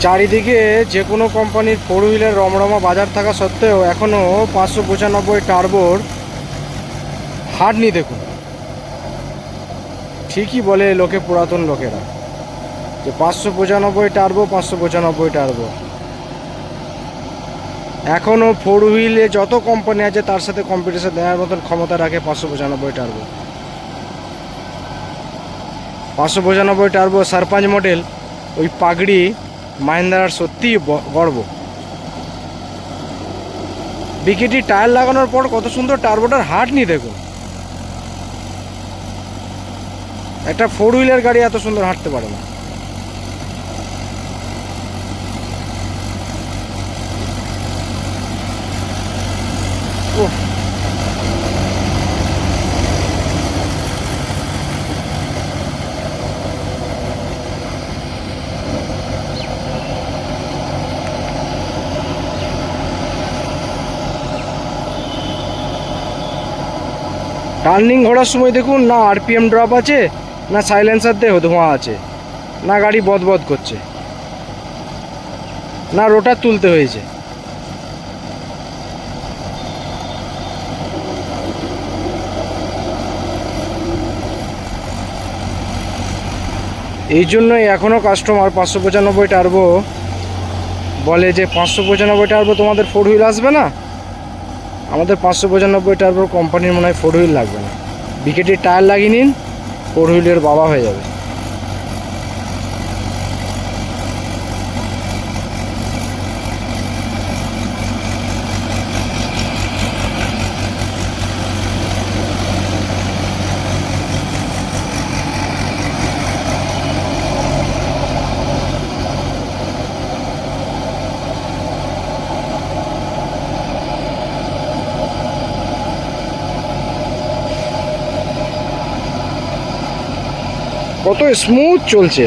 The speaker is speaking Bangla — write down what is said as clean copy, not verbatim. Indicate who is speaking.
Speaker 1: চারিদিকে যে কোনো কোম্পানির ফোর হুইলার রমরমা বাজার থাকা সত্ত্বেও এখনও 595 টার্বোর হাঁটনি দেখুন। ঠিকই বলে লোকে, পুরাতন লোকেরা, যে 595 টার্বো, 595 টার্বো। এখনও ফোর হুইলে যত কোম্পানি আছে তার সাথে কম্পিটিশন দেওয়ার মতন ক্ষমতা রাখে 595 টার্বো। 595 টার্বো সারপাঞ্চ মডেল, ওই পাগড়ি মাহিন্দ্রার সত্যিই গর্ব। বিকেটি টায়ার লাগানোর পর কত সুন্দর টার্বোটার হাঁটনি দেখুন। একটা ফোর হুইলার গাড়ি এত সুন্দর হাঁটতে পারে না। টার্নিং ঘোরার সময় দেখুন, না আরপিএম ড্রপ আছে, না সাইলেন্সার দিয়ে ধোঁয়া আছে, না গাড়ি বদবদ করছে, না রোটার তুলতে হয়েছে। এই জন্যই এখনও কাস্টমার 595 টার্বো বলে যে 595 টার্বো তোমাদের ফোর হুইল আসবে না। আমাদের 595 টার্বোর কোম্পানির মনে হয় ফোর হুইল লাগবে না। বিকেটির টায়ার লাগিয়ে নিন, ফোর হুইলের বাবা হয়ে যাবে। কত স্মুথ চলছে।